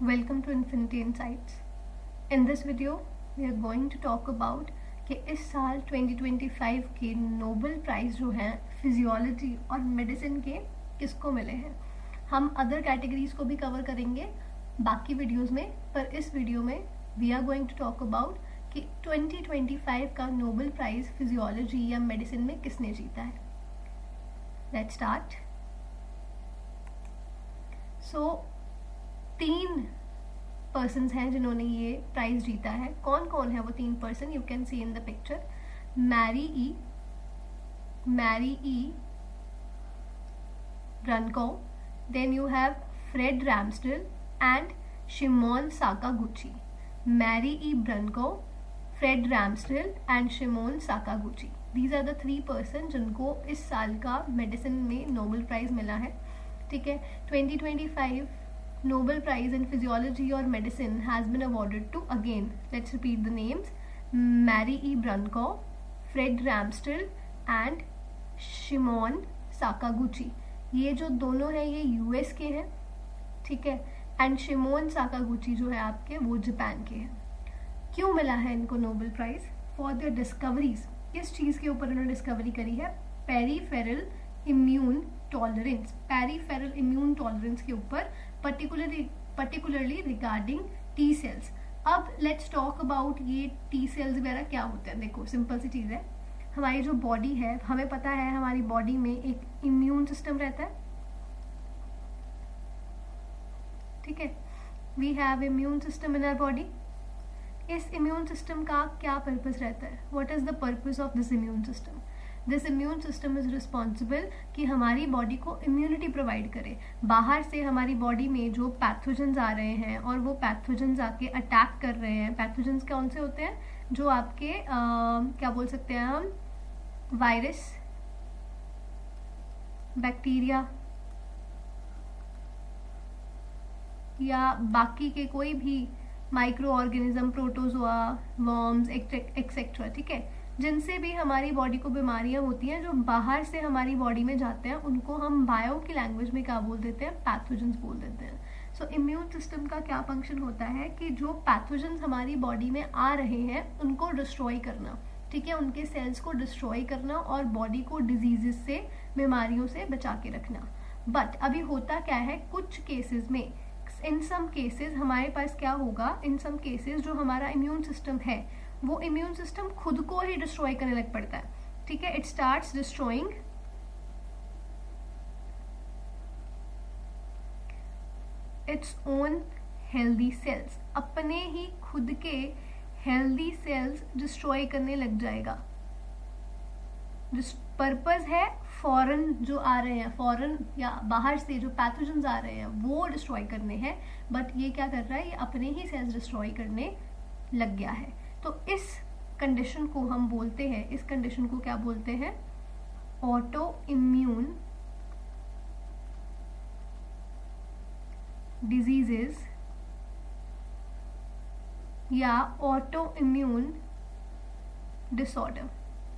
Welcome to Infinity Insights. In this video, we are going to talk about कि इस साल 2025 के Nobel prize जो हैं फिजियोलॉजी और मेडिसिन के किसको मिले हैं. हम अदर कैटेगरीज को भी कवर करेंगे बाकी वीडियोस में, पर इस वीडियो में we are going to talk about कि 2025 का नोबेल प्राइज़ फिजियोलॉजी या मेडिसिन में किसने जीता है. Let's start. सो 3 पर्सन्स हैं जिन्होंने ये प्राइज जीता है. कौन कौन है वो 3 person? You can see in the picture. Mary E Brunkow, then you have Fred Ramsdell and Shimon Sakaguchi. Mary E Brunkow, Fred Ramsdell and Shimon Sakaguchi. These are the 3 person जिनको इस साल का मेडिसिन में Nobel prize मिला है. ठीक है. 2025 Nobel Prize in Physiology or Medicine has been awarded to, again, let's repeat the names, Mary E. Brunko, Fred Ramsdell and Shimon Sakaguchi. ये जो दोनों हैं ये यूएस के हैं. ठीक है. एंड शिमोन साकागुची जो है आपके वो जापान के हैं. क्यों मिला है इनको Nobel prize? For their discoveries. किस चीज़ के ऊपर इन्होंने डिस्कवरी करी है? Peripheral immune tolerance. Peripheral immune tolerance के ऊपर, particularly regarding T cells. अब लेट्स टॉक अबाउट ये T cells वगैरह क्या होते हैं. देखो सिंपल सी चीज़ है. हमारी जो बॉडी है, हमें पता है हमारी बॉडी में एक इम्यून सिस्टम रहता है. ठीक है. We have immune system in our body. इस इम्यून सिस्टम का क्या पर्पस रहता है? What is the purpose of this immune system? This immune system is responsible कि हमारी बॉडी को इम्यूनिटी प्रोवाइड करे. बाहर से हमारी बॉडी में जो पैथोजेंस आ रहे हैं और वो पैथोजेंस आके अटैक कर रहे हैं. पैथोजेंस कौन से होते हैं? जो आपके क्या बोल सकते हैं हम, वायरस, बैक्टीरिया या बाकी के कोई भी micro organism, protozoa, worms etcetera. ठीक है. जिनसे भी हमारी बॉडी को बीमारियां होती हैं, जो बाहर से हमारी बॉडी में जाते हैं, उनको हम बायो की लैंग्वेज में क्या बोल देते हैं? पैथोजेंस बोल देते हैं. सो इम्यून सिस्टम का क्या फंक्शन होता है कि जो पैथोजेंस हमारी बॉडी में आ रहे हैं उनको डिस्ट्रॉय करना. ठीक है. उनके सेल्स को डिस्ट्रॉय करना और बॉडी को डिजीजेस से, बीमारियों से बचा के रखना. बट अभी होता क्या है, कुछ केसेस में, इन सम केसेस हमारे पास क्या होगा, इन सम केसेस जो हमारा इम्यून सिस्टम है वो इम्यून सिस्टम खुद को ही डिस्ट्रॉय करने लग पड़ता है. ठीक है. It starts destroying its own healthy cells. अपने ही खुद के हेल्दी सेल्स डिस्ट्रॉय करने लग जाएगा. पर्पस है फॉरेन जो आ रहे हैं, फॉरेन या बाहर से जो पैथोजेंस आ रहे हैं वो डिस्ट्रॉय करने हैं. बट ये क्या कर रहा है? ये अपने ही सेल्स डिस्ट्रॉय करने लग गया है. तो इस कंडीशन को हम बोलते हैं, इस कंडीशन को क्या बोलते हैं? ऑटो इम्यून डिजीजेस या ऑटो इम्यून डिसऑर्डर.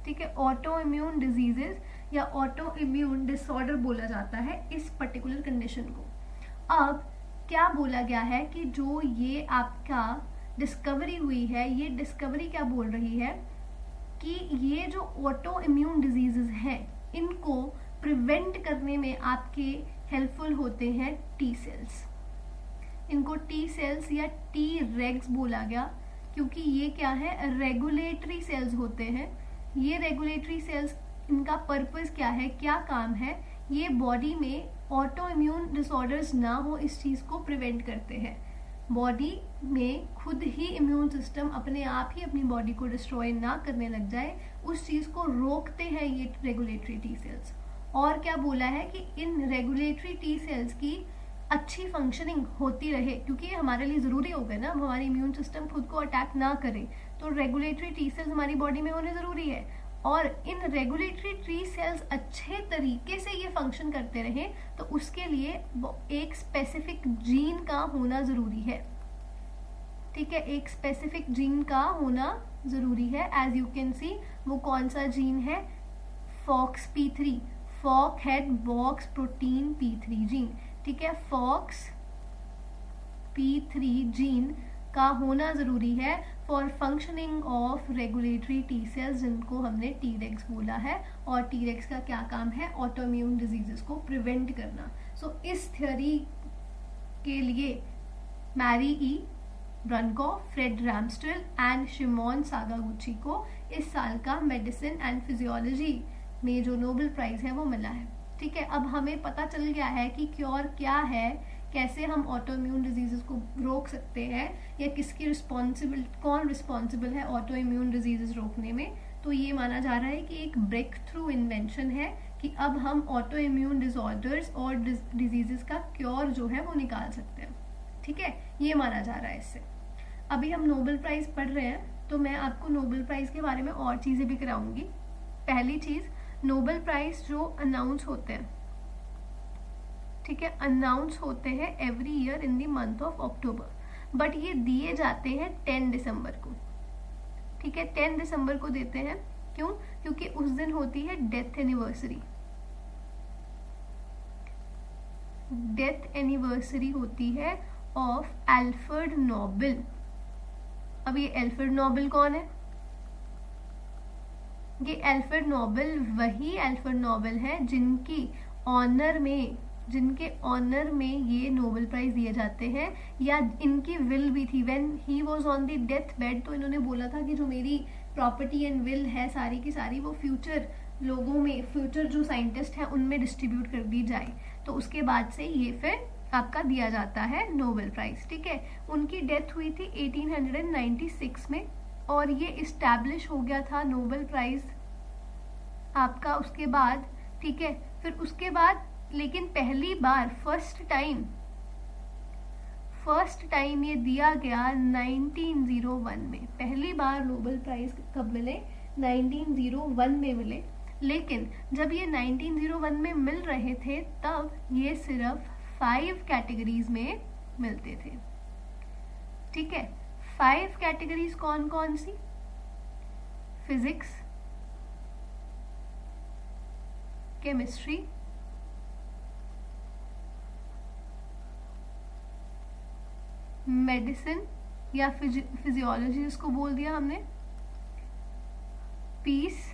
ठीक है. ऑटो इम्यून डिजीजेस या ऑटो इम्यून डिसऑर्डर बोला जाता है इस पर्टिकुलर कंडीशन को. अब क्या बोला गया है कि जो ये आपका डिस्कवरी हुई है, ये डिस्कवरी क्या बोल रही है कि ये जो ऑटो इम्यून डिजीजेस हैं इनको प्रिवेंट करने में आपके हेल्पफुल होते हैं टी सेल्स. इनको टी सेल्स या टी रेग्स बोला गया क्योंकि ये क्या है? रेगुलेटरी सेल्स होते हैं. ये रेगुलेटरी सेल्स, इनका पर्पस क्या है, क्या काम है? ये बॉडी में ऑटो इम्यून डिसऑर्डर्स ना हो इस चीज़ को प्रिवेंट करते हैं. बॉडी में खुद ही इम्यून सिस्टम अपने आप ही अपनी बॉडी को डिस्ट्रॉय ना करने लग जाए, उस चीज़ को रोकते हैं ये रेगुलेटरी टी सेल्स. और क्या बोला है कि इन रेगुलेटरी टी सेल्स की अच्छी फंक्शनिंग होती रहे, क्योंकि ये हमारे लिए ज़रूरी हो गए ना. हमारी इम्यून सिस्टम खुद को अटैक ना करे तो रेगुलेटरी टी सेल्स हमारी बॉडी में होने ज़रूरी है. और इन रेगुलेटरी टी सेल्स अच्छे तरीके से ये फंक्शन करते रहे तो उसके लिए एक स्पेसिफिक जीन का होना ज़रूरी है. ठीक है. एक स्पेसिफिक जीन का होना ज़रूरी है. एज यू कैन सी, वो कौन सा जीन है? FOXP3, forkhead box protein P3 gene. ठीक है. फॉक्स P3 जीन का होना ज़रूरी है for functioning of regulatory T cells, जिनको हमने Tregs बोला है। और Tregs का क्या काम है? ऑटोइम्यून डिजीजेस को प्रिवेंट करना। सो इस थ्योरी के लिए मैरी ई ब्रनकॉफ, फ्रेड रैमस्टेल एंड शिमोन सागागुची को इस साल का मेडिसिन एंड फिजियोलॉजी में जो नोबेल प्राइज है वो मिला है। ठीक है, अब हमें पता चल गया है कि क्योर क्या है, कैसे हम ऑटोइम्यून डिजीजेस को रोक सकते हैं, या किसकी कौन रिस्पॉन्सिबल है ऑटोइम्यून डिजीजेस रोकने में। तो ये माना जा रहा है कि एक ब्रेक थ्रू इन्वेंशन है कि अब हम ऑटोइम्यून डिसऑर्डर्स और डिजीजेस का क्योर जो है वो निकाल सकते हैं। ठीक है, ये माना जा रहा है इससे। अभी हम नोबेल प्राइज पढ़ रहे हैं तो मैं आपको नोबेल प्राइज के बारे में और चीज़ें भी कराऊंगी। पहली चीज़, नोबेल प्राइज जो अनाउंस होते हैं, ठीक है, अनाउंस होते हैं every year in the month of October, but ये दिए जाते हैं 10 दिसंबर को। ठीक है, 10 दिसंबर को देते हैं। क्यों? क्योंकि उस दिन होती है डेथ एनिवर्सरी। डेथ एनिवर्सरी होती है ऑफ अल्फ्रेड नोबेल। अब ये अल्फ्रेड नोबेल कौन है? ये अल्फ्रेड नोबेल वही अल्फ्रेड नोबेल है जिनके ऑनर में ये नोबेल प्राइज दिए जाते हैं, या इनकी विल भी थी when he was on the death bed. तो इन्होंने बोला था कि जो मेरी प्रॉपर्टी एंड विल है सारी की सारी वो फ्यूचर लोगों में, फ्यूचर जो साइंटिस्ट हैं उनमें डिस्ट्रीब्यूट कर दी जाए। तो उसके बाद से ये फिर आपका दिया जाता है नोबेल प्राइज। ठीक है, उनकी डेथ हुई थी 1896 में और ये इस्टेब्लिश हो गया था नोबेल प्राइज आपका उसके बाद। ठीक है, फिर उसके बाद लेकिन पहली बार फर्स्ट टाइम ये दिया गया 1901 में। पहली बार नोबेल प्राइज कब मिले? 1901 में मिले। लेकिन जब ये 1901 में मिल रहे थे तब ये सिर्फ 5 कैटेगरीज में मिलते थे। ठीक है, 5 कैटेगरीज कौन कौन सी? फिजिक्स, केमिस्ट्री, मेडिसिन या फिजियोलॉजी जिसको बोल दिया हमने, पीस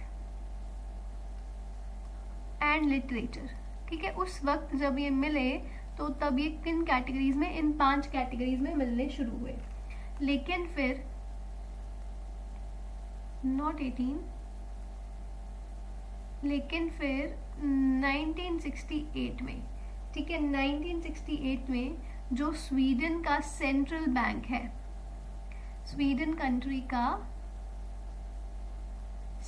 एंड लिटरेचर। ठीक है, उस वक्त जब ये मिले तो तब ये किन कैटेगरीज में? इन 5 कैटेगरीज में मिलने शुरू हुए। लेकिन फिर लेकिन फिर 1968 में, ठीक है, 1968 में जो स्वीडन का सेंट्रल बैंक है, स्वीडन कंट्री का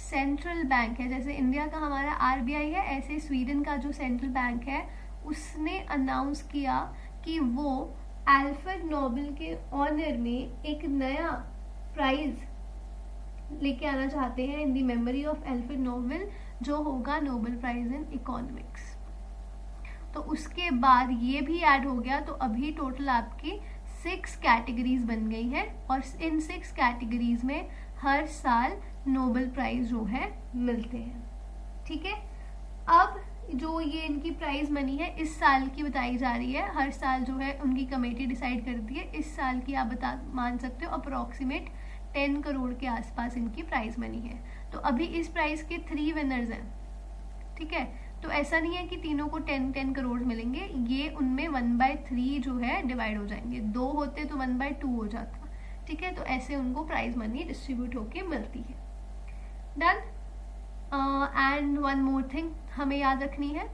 सेंट्रल बैंक है, जैसे इंडिया का हमारा RBI है, ऐसे स्वीडन का जो सेंट्रल बैंक है उसने अनाउंस किया कि वो अल्फ्रेड नोबेल के ऑनर में एक नया प्राइज लेके आना चाहते हैं in the memory of Alfred Nobel, जो होगा नोबेल प्राइज इन इकोनॉमिक्स। तो उसके बाद ये भी ऐड हो गया, तो अभी टोटल आपकी 6 कैटेगरीज बन गई है और इन 6 कैटेगरीज में हर साल नोबेल प्राइज जो है मिलते हैं। ठीक है, अब जो ये इनकी प्राइज मनी है इस साल की बताई जा रही है। हर साल जो है उनकी कमेटी डिसाइड करती है। इस साल की आप मान सकते हो अप्रोक्सीमेट 10 करोड़ के आसपास इनकी प्राइज मनी है। तो अभी इस प्राइज के 3 विनर्स हैं। ठीक है, तो ऐसा नहीं है कि तीनों को 10-10 करोड़ मिलेंगे, ये उनमें 1/3 जो है डिवाइड हो जाएंगे। 2 होते तो 1/2 हो जाता। ठीक है, तो ऐसे उनको प्राइज मनी डिस्ट्रीब्यूट होके मिलती है। Done. And one more thing हमें याद रखनी है।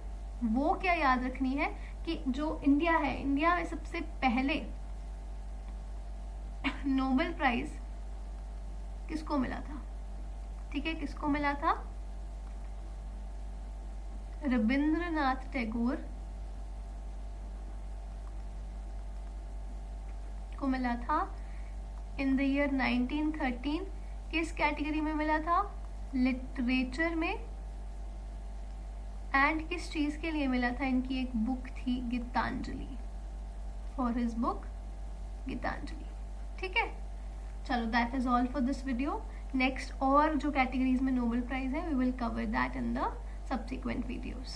वो क्या याद रखनी है कि जो इंडिया है, इंडिया में सबसे पहले नोबेल प्राइज किसको मिला था? ठीक है, किसको मिला था? रविंद्रनाथ टैगोर को मिला था इन द ईयर 1913। किस कैटेगरी में मिला था? लिटरेचर में। एंड किस चीज के लिए मिला था? इनकी एक बुक थी Gitanjali, for his book Gitanjali. ठीक है, चलो that is all for this video. Next और जो कैटेगरीज में नोबेल प्राइज है we will cover that in the subsequent videos.